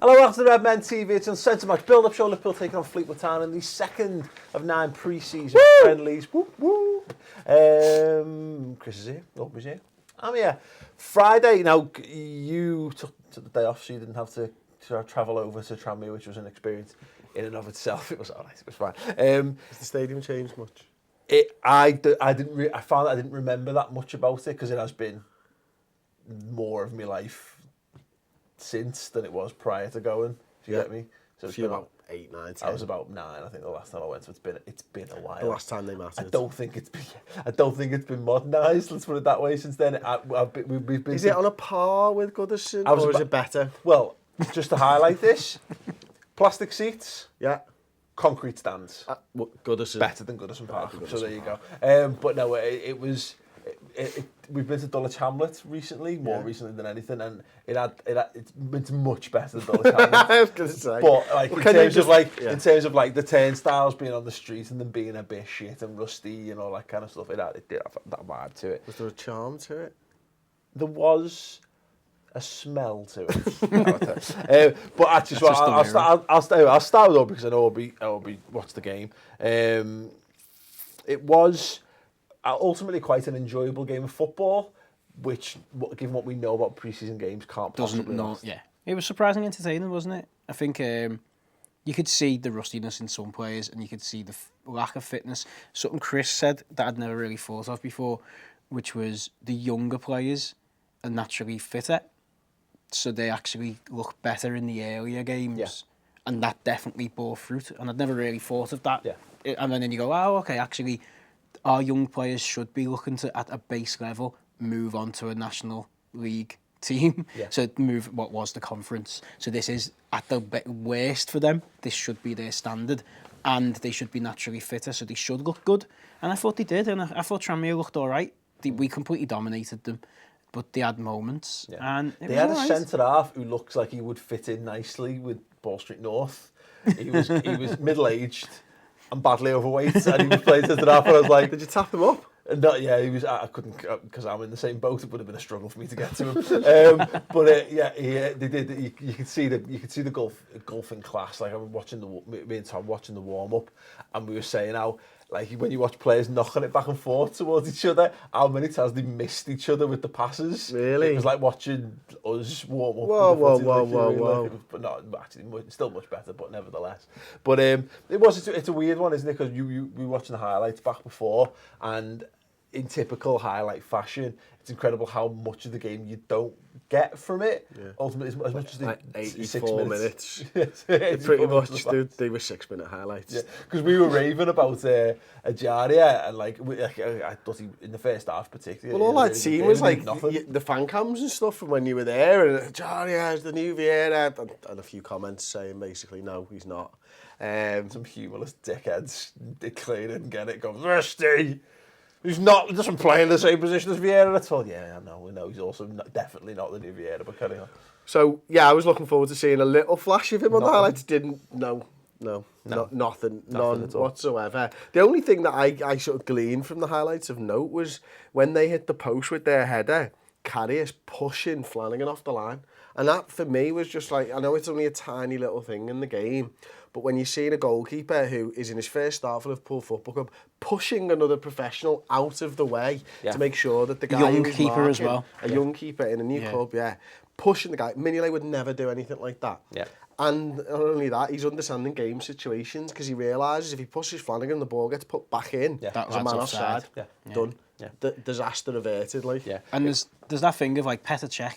Hello, welcome to the Redmen TV. It's Uncensored match build-up show. Liverpool taking on Fleetwood Town in the second of 9 pre-season friendlies. Woo, woo. Chris is here. Aubrey's here. I'm here. Friday. Now, you took the day off, so you didn't have to travel over to Tranmere, which was an experience in and of itself. It was all right. It was fine. Has the stadium changed much? I found that I didn't remember that much about it because it has been more of my life since than it was prior to going. Do you get me? So it's been about 8, 9, 10. I was about 9, I think, the last time I went. So it's been a while. The last time they mattered. I don't think it's been modernised. Let's put it that way. Since then, we've been. Is it on a par with Goodison, or is it better? Well, just to highlight this, plastic seats. Yeah. Concrete stands. Goodison. Better than Goodison Park. So there you go. But no, it was. We've been to Dulwich Hamlet recently, more recently than anything, and it's much better than Dulwich Hamlet. I was going to say, but like in terms of like the turnstiles being on the street and them being a bit shit and rusty and all that kind of stuff, it did have that vibe to it. Was there a charm to it? There was a smell to it. But actually, so I'll start with Aubrey because I know Aubrey watched the game. It was ultimately quite an enjoyable game of football, which, given what we know about pre-season games, can't possibly last. Yeah, it was surprisingly entertaining, wasn't it? I think you could see the rustiness in some players, and you could see the lack of fitness. Something Chris said that I'd never really thought of before, which was the younger players are naturally fitter, so they actually look better in the earlier games, and that definitely bore fruit. And I'd never really thought of that. Yeah. And then you go, oh, okay, actually, our young players should be looking to, at a base level, move on to a National League team. Yeah. So move what was the conference. So this is at the worst for them. This should be their standard, and they should be naturally fitter, so they should look good. And I thought they did, and I thought Tranmere looked all right. We completely dominated them, but they had moments. Yeah. And they had a centre-half who looks like he would fit in nicely with Ball Street North. He was middle-aged and badly overweight, and he was playing centre-half, and I was like, did you tap him up? No, yeah, he was. I couldn't because I'm in the same boat. It would have been a struggle for me to get to him. They did. You could see the golfing class. Like I was watching me and Tom watching the warm up, and we were saying how, like, when you watch players knocking it back and forth towards each other, how many times they missed each other with the passes. Really? It was like watching us warm up. Whoa. But not actually, still much better, but nevertheless. But it's a weird one, isn't it? Because we were watching the highlights back before, and in typical highlight fashion, it's incredible how much of the game you don't get from it. Yeah. Ultimately, as much as like 84 minutes. Pretty much, dude. They were 6-minute highlights. Yeah, because we were raving about Ajaria, and I thought in the first half particularly. Well, all I'd seen was like the fan cams and stuff from when you were there, and Ajaria is the new Vieira, and a few comments saying basically no, he's not. Some humorless dickheads declared it and get it, go Rusty. He doesn't play in the same position as Vieira at all. Yeah, I know. We know he's also definitely not the new Vieira, but carry on. So, yeah, I was looking forward to seeing a little flash of him on the highlights. Nothing whatsoever. The only thing that I sort of gleaned from the highlights of note was when they hit the post with their header, Karius pushing Flanagan off the line. And that, for me, was just like, I know it's only a tiny little thing in the game, but when you're seeing a goalkeeper who is in his first start for Liverpool Football Club pushing another professional out of the way to make sure that the guy young keeper as well. Young keeper in a new club, pushing the guy. Mignolet would never do anything like that. Yeah. And not only that, he's understanding game situations because he realises if he pushes Flanagan, the ball gets put back in. Yeah. There's a man offside. Done. Yeah. Disaster averted, like. Yeah. And there's that thing of like Petr Cech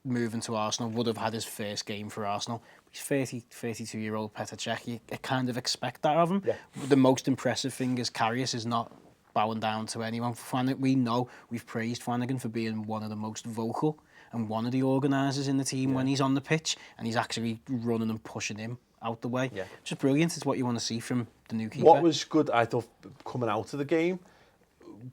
moving to Arsenal, would have had his first game for Arsenal. He's 32-year-old Petr Cech. You kind of expect that of him. Yeah. The most impressive thing is Karius is not bowing down to anyone. We know we've praised Flanagan for being one of the most vocal and one of the organisers in the team when he's on the pitch, and he's actually running and pushing him out the way. Yeah. Just brilliant. It's what you want to see from the new keeper. What was good, I thought, coming out of the game,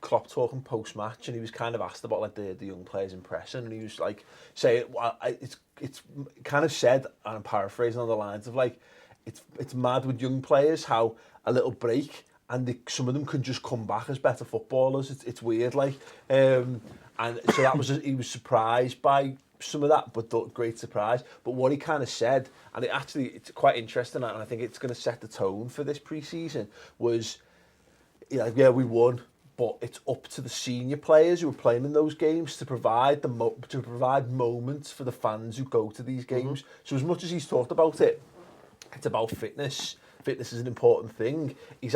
Klopp talking post-match, and he was kind of asked about like the young players' impression, and he was like saying, it's kind of said, and I'm paraphrasing on the lines of like, it's mad with young players how a little break and some of them can just come back as better footballers. It's weird, like, and so that was he was surprised by some of that, but great surprise. But what he kind of said, and it's quite interesting, and I think it's going to set the tone for this pre-season, was, yeah, we won, but it's up to the senior players who are playing in those games to provide provide moments for the fans who go to these games. So as much as he's talked about it, it's about fitness. Fitness is an important thing. He's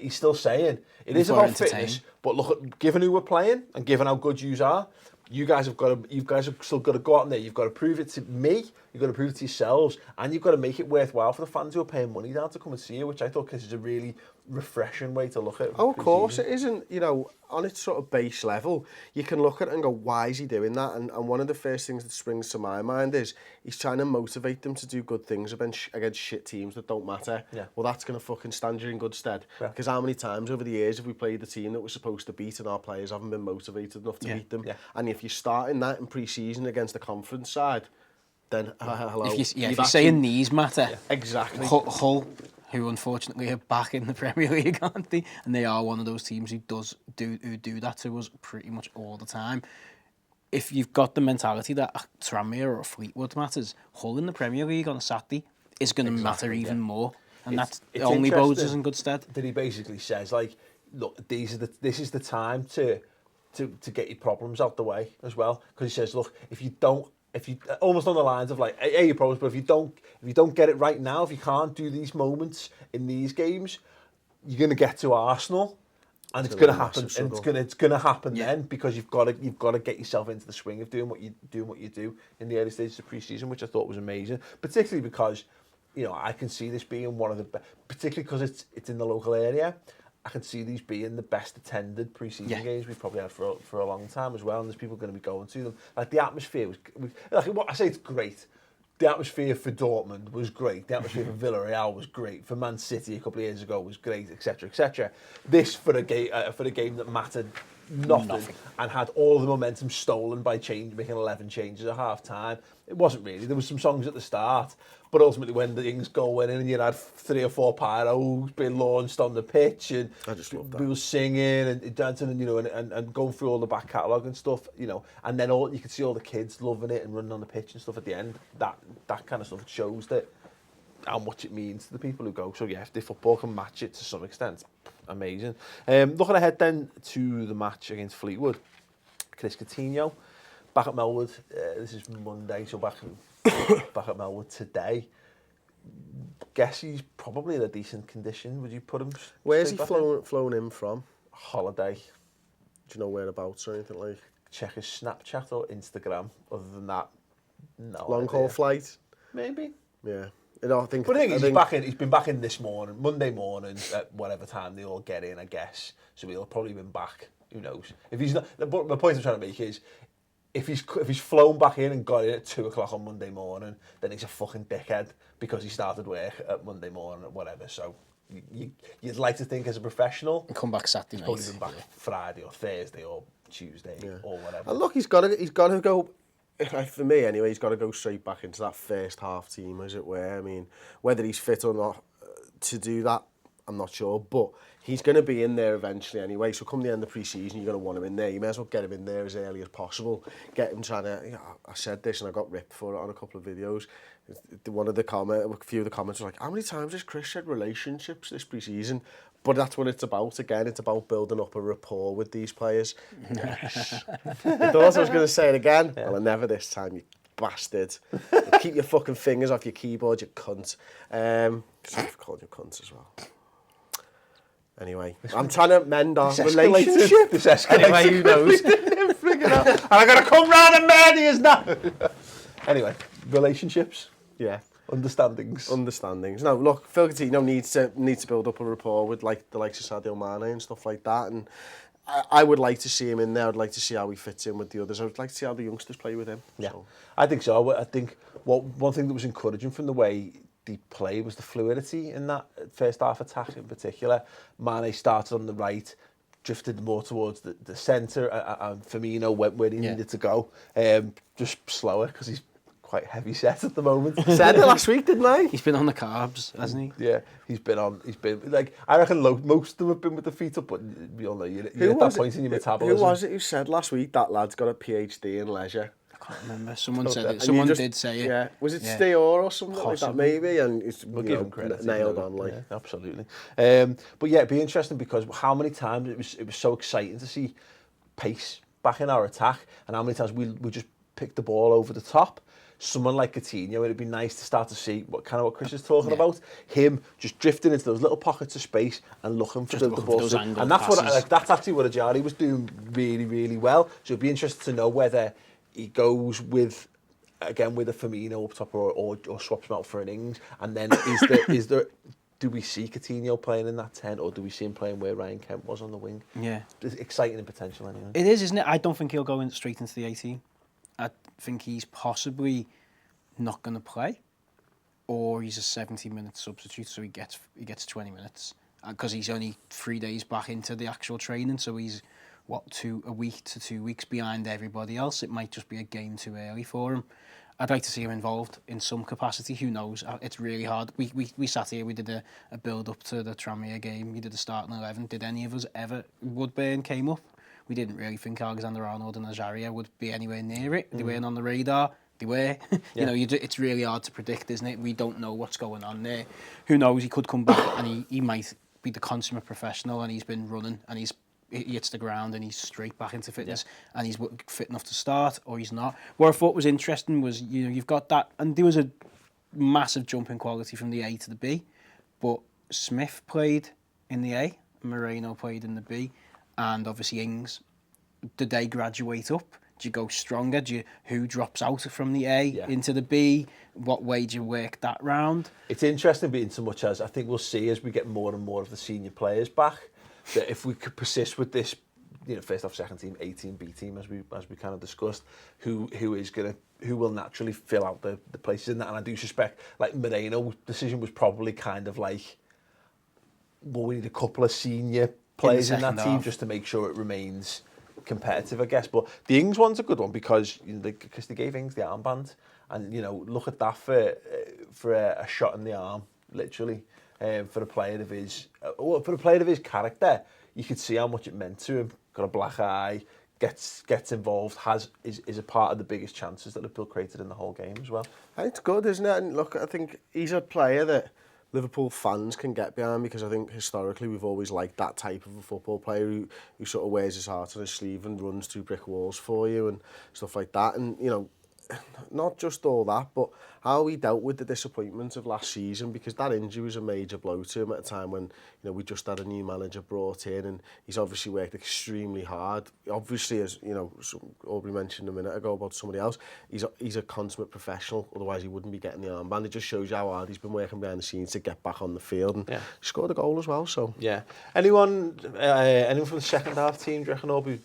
still saying it is about fitness. But look, given who we're playing and given how good you are, you guys have still got to go out there. You've got to prove it to me. You've got to prove it to yourselves, and you've got to make it worthwhile for the fans who are paying money down to come and see you, which I thought is a really refreshing way to look at it. Oh, of course, it isn't, on its sort of base level, you can look at it and go, why is he doing that? And one of the first things that springs to my mind is he's trying to motivate them to do good things against shit teams that don't matter. Yeah. Well, that's going to fucking stand you in good stead. Because how many times over the years have we played the team that we're supposed to beat and our players haven't been motivated enough to beat them? Yeah. And if you're starting that in pre-season against the conference side, then hello. If you're saying these matter, exactly. Hull, who unfortunately are back in the Premier League, aren't they? And they are one of those teams who do that to us pretty much all the time. If you've got the mentality that a Tranmere or a Fleetwood matters, Hull in the Premier League on a Saturday is going to matter even more, and that's only bodes us in good stead. That he basically says, like, look, this is the time to get your problems out the way as well, because he says, look, if you almost on the lines of like, hey, your problems, but if you don't get it right now, if you can't do these moments in these games, you're going to get to Arsenal, and it's going to happen. And it's going to happen then, because you've got to get yourself into the swing of doing what you do in the early stages of pre-season, which I thought was amazing, particularly because I can see this being one of the particularly because it's in the local area. I can see these being the best attended pre-season games we've probably had for a long time as well, and there's people going to be going to them. Like, the atmosphere was, what I say, it's great. The atmosphere for Dortmund was great. The atmosphere for Villarreal was great. For Man City a couple of years ago was great, etc., etc. This for a game that mattered nothing and had all the momentum stolen by making 11 changes at half time. It wasn't really. There was some songs at the start, but ultimately when the Ings goal went in and you had 3 or 4 pyros being launched on the pitch, and I just love that. People singing and dancing and going through all the back catalogue and stuff, and then you could see all the kids loving it and running on the pitch and stuff at the end. That kind of stuff shows that how much it means to the people who go. So yeah, if the football can match it to some extent, amazing. Looking ahead then to the match against Fleetwood, Chris Coutinho back at Melwood. This is Monday, so back at Melwood today. Guess he's probably in a decent condition. Would you put him? Where's he flown in from? Holiday. Do you know whereabouts or anything like? Check his Snapchat or Instagram. Other than that, no. Long haul flight? Maybe. Yeah. I think. But he's been back in this morning, Monday morning, at whatever time they all get in, I guess. So he'll probably been back. Who knows? If he's not, but my point I'm trying to make is, if he's flown back in and got in at 2 o'clock on Monday morning, then he's a fucking dickhead because he started work at Monday morning or whatever. So you'd like to think as a professional, and come back Saturday night. He's probably been back Friday or Thursday or Tuesday or whatever. And look, he's got to go. For me, anyway, he's got to go straight back into that first half team, as it were. I mean, whether he's fit or not to do that, I'm not sure. But he's going to be in there eventually anyway. So come the end of pre-season, you're going to want him in there. You may as well get him in there as early as possible. Get him trying to... I said this and I got ripped for it on a couple of videos. A few of the comments were like, how many times has Chris said relationships this pre-season? But that's what it's about. Again, it's about building up a rapport with these players. I thought I was going to say it again. Yeah. Well, I never this time, you bastard. Keep your fucking fingers off your keyboard, you cunt. Sorry for calling you cunts as well. Anyway, I'm trying to mend our relationship. This escalated. Anyway, who knows? And I got to come round and murder you now. Anyway, relationships. Yeah. Understandings. No, look, Phil Coutinho needs to build up a rapport with like the likes of Sadio Mane and stuff like that, and I would like to see him in there. I'd like to see how he fits in with the others. I would like to see how the youngsters play with him. Yeah, so. I think so. I think one thing that was encouraging from the way they played was the fluidity in that first half attack in particular. Mane started on the right, drifted more towards the centre, and Firmino went where he needed to go. Just slower because he's quite heavy set at the moment. Said it last week, didn't I? He's been on the carbs, hasn't he? Yeah, he's been like, I reckon most of them have been with the feet up, but we all know you're at that point in your metabolism. Who was it who said last week that lad's got a PhD in leisure? can't remember. Someone said And it. Someone just- did say it. Yeah, was it Yeah. Steor or something like that Possibly. maybe? And it's We'll give him credit. nailed on. Like, yeah, absolutely. But yeah, it'd be interesting because how many times it was so exciting to see pace back in our attack, and how many times we just picked the ball over the top. Someone like Coutinho, it'd be nice to start to see what Chris is talking about. Him just drifting into those little pockets of space and looking for the ball. those angled And that's passes. that's actually what Ajari was doing really, really well. So it'd be interesting to know whether he goes with a Firmino up top or swaps him out for an Ings. And then is there do we see Coutinho playing in that 10, or do we see him playing where Ryan Kent was on the wing? Yeah. It's exciting in potential anyway. It is, isn't it? I don't think he'll go straight into the 18. I think he's possibly not going to play, or he's a 70-minute substitute, so he gets 20 minutes because he's only 3 days back into the actual training, so he's a week to 2 weeks behind everybody else. It might just be a game too early for him. I'd like to see him involved in some capacity. Who knows? It's really hard. We sat here, we did a build up to the Tranmere game. We did the starting 11. Did any of us ever? Woodburn came up. We didn't really think Alexander-Arnold and Azaria would be anywhere near it. They weren't on the radar. They were. It's really hard to predict, isn't it? We don't know what's going on there. Who knows? He could come back and he might be the consummate professional, and he's been running and he hits the ground and he's straight back into fitness and he's fit enough to start, or he's not. What I thought was interesting was, you've got that, and there was a massive jump in quality from the A to the B, but Smith played in the A, Moreno played in the B, and obviously Ings. Did they graduate up? Do you go stronger? Who drops out from the A into the B? What way do you work that round? It's interesting, being so much as I think we'll see as we get more and more of the senior players back, that if we could persist with this, first off, second team, A team, B team, as we kind of discussed, who will naturally fill out the places in that. And I do suspect, like, Moreno's decision was probably kind of like, well, we need a couple of senior players in that team just to make sure it remains competitive, I guess. But the Ings one's a good one because they gave Ings the armband, and look at that for a shot in the arm, literally. For a player of his character, you could see how much it meant to him. Got a black eye, gets involved, is a part of the biggest chances that Liverpool created in the whole game as well. It's good, isn't it? And look, I think he's a player that Liverpool fans can get behind, because I think historically we've always liked that type of a football player who sort of wears his heart on his sleeve and runs through brick walls for you and stuff like that. And not just all that, but how he dealt with the disappointment of last season, because that injury was a major blow to him at a time when we just had a new manager brought in, and he's obviously worked extremely hard. Obviously, as Aubrey mentioned a minute ago about somebody else, he's a consummate professional, otherwise he wouldn't be getting the armband. It just shows you how hard he's been working behind the scenes to get back on the field, and he scored a goal as well. So anyone from the second half team, do you reckon Aubrey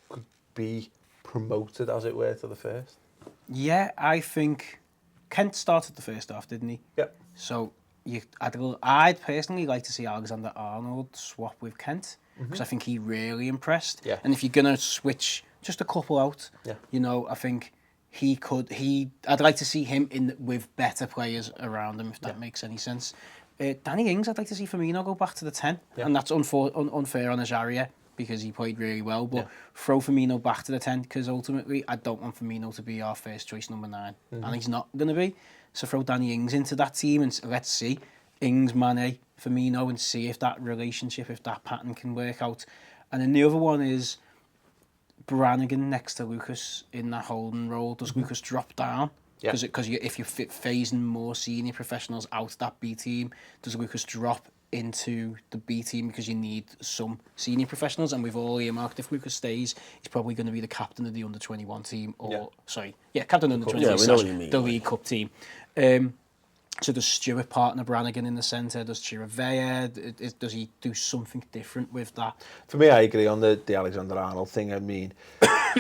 could be promoted, as it were, to the first? Yeah, I think Kent started the first half, didn't he? Yeah. So I'd personally like to see Alexander-Arnold swap with Kent, because I think he really impressed. Yeah. And if you're going to switch just a couple out, I think I'd like to see him with better players around him, if that makes any sense. Danny Ings, I'd like to see Firmino go back to the 10, and that's unfair on Azaria, because he played really well, but throw Firmino back to the 10, because ultimately I don't want Firmino to be our first choice number 9, and he's not going to be. So throw Danny Ings into that team, and let's see Ings, Mane, Firmino, and see if that relationship, if that pattern can work out. And then the other one is Brannigan next to Lucas in that holding role. Does Lucas drop down? Because if you're phasing more senior professionals out that B team, does Lucas drop into the B team, because you need some senior professionals? And we've all earmarked, if Lucas stays, he's probably going to be the captain of the under-21 team, captain of the under-21, the League Cup team. So does Stewart partner Brannigan in the centre? Does Chirivella? Does he do something different with that? For me, I agree on the Alexander-Arnold thing. I mean,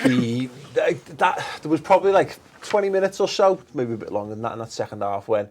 there was probably like 20 minutes or so, maybe a bit longer than that, in that second half, when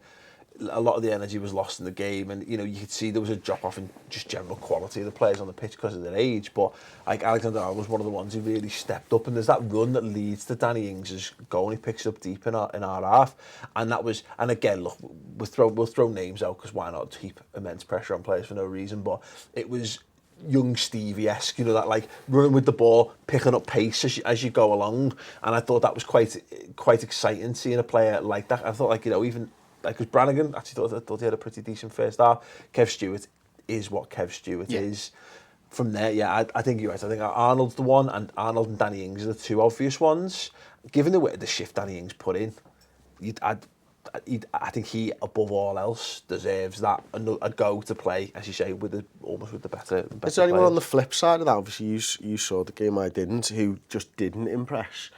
a lot of the energy was lost in the game, and you could see there was a drop off in just general quality of the players on the pitch because of their age. But like, Alexander-Arnold was one of the ones who really stepped up, and there's that run that leads to Danny Ings' goal. He picks it up deep in our half, and that was. And again, look, we'll throw names out, because why not heap immense pressure on players for no reason? But it was young Stevie-esque, you know, that like running with the ball, picking up pace as you go along. And I thought that was quite exciting seeing a player like that. I thought, like, you know, even like with Brannigan, actually thought he had a pretty decent first half. Kev Stewart is what Kev Stewart is. From there, yeah, I think you're right. I think Arnold's the one, and Arnold and Danny Ings are the two obvious ones. Given the shift Danny Ings put in, I think he, above all else, deserves that a go to play, as you say, almost with the better. Is there anyone on the flip side of that? Obviously, you saw the game, I didn't, who just didn't impress.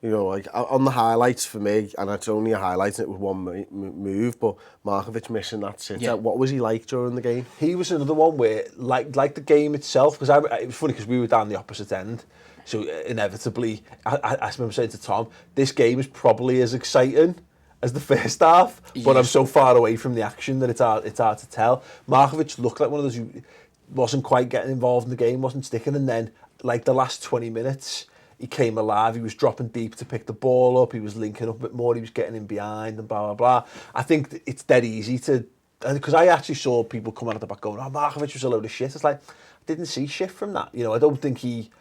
You know, like on the highlights for me, and it's only a highlight, and it was one move, but Markovic missing that sitter. Yeah. What was he like during the game? He was another one where, like the game itself, because it was funny because we were down the opposite end, so inevitably, I remember saying to Tom, this game is probably as exciting as the first half, but I'm so far away from the action that it's hard to tell. Markovic looked like one of those who wasn't quite getting involved in the game, wasn't sticking, and then like the last 20 minutes, he came alive. He was dropping deep to pick the ball up. He was linking up a bit more. He was getting in behind and blah, blah, blah. I think it's dead easy to... Because I actually saw people come out of the back going, oh, Markovic was a load of shit. It's like, I didn't see shit from that. You know, I don't think he...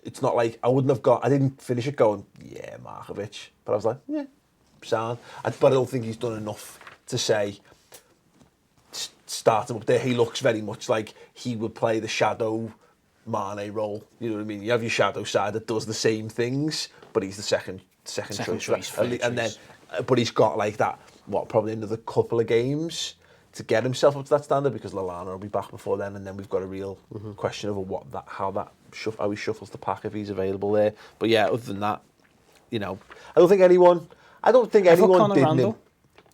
It's not like... I didn't finish it going, yeah, Markovic. But I was like, yeah, sound. But I don't think he's done enough to say, start him up there. He looks very much like he would play the shadow Mane role. You know what I mean? You have your shadow side that does the same things, but he's the second choice. And then, but he's got like that, probably another couple of games to get himself up to that standard, because Lallana will be back before then, and then we've got a real question over how he shuffles the pack if he's available there. But yeah, other than that, you know, I don't think anyone didn't.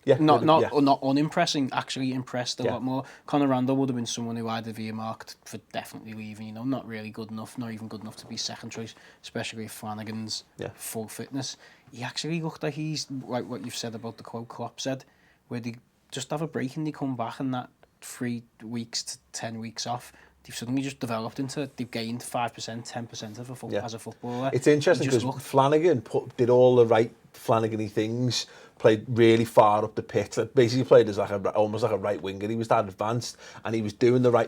Yeah, not unimpressing, actually impressed a lot more. Conor Randall would have been someone who I'd have earmarked for definitely leaving, you know, not really good enough, not even good enough to be second choice, especially if Flanagan's full fitness. He actually looked like he's, like what you've said about the quote Klopp said, where they just have a break and they come back, and that 3 weeks to 10 weeks off, they've suddenly just developed into, they've gained 5%, 10% as a footballer. It's interesting because Flanagan did all the right Flanagan-y things, played really far up the pitch, basically played as almost like a right winger. He was that advanced, and he was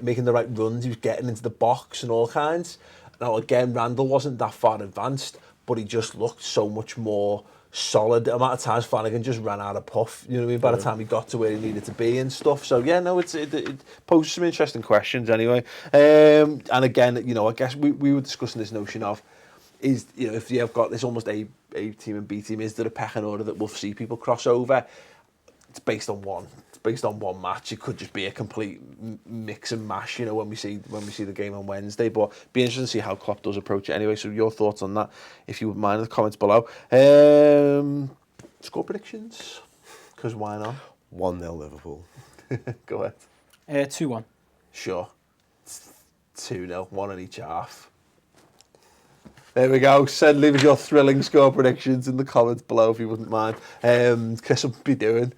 making the right runs, he was getting into the box and all kinds. Now again, Randall wasn't that far advanced, but he just looked so much more solid. The amount of times Flanagan just ran out of puff, you know what I mean, by the time he got to where he needed to be and stuff. So yeah, no, it poses some interesting questions anyway. And again, you know, I guess we were discussing this notion of, is, you know, if you have got this almost A team and B team, is there a pecking order that we'll see people cross over? It's based on one match. It could just be a complete mix and mash, you know, when we see the game on Wednesday. But be interesting to see how Klopp does approach it anyway. So your thoughts on that, if you wouldn't mind, in the comments below. Score predictions, because why not? 1-0 Liverpool. Go ahead. 2-1. Sure. 2-0, one in each half. There we go. Leave us your thrilling score predictions in the comments below if you wouldn't mind. Chris will be doing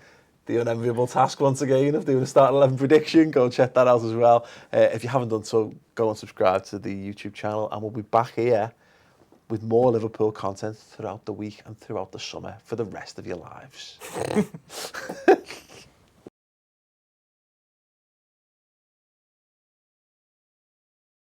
the unenviable task once again of doing a start 11 prediction. Go and check that out as well. If you haven't done so, go and subscribe to the YouTube channel, and we'll be back here with more Liverpool content throughout the week and throughout the summer for the rest of your lives.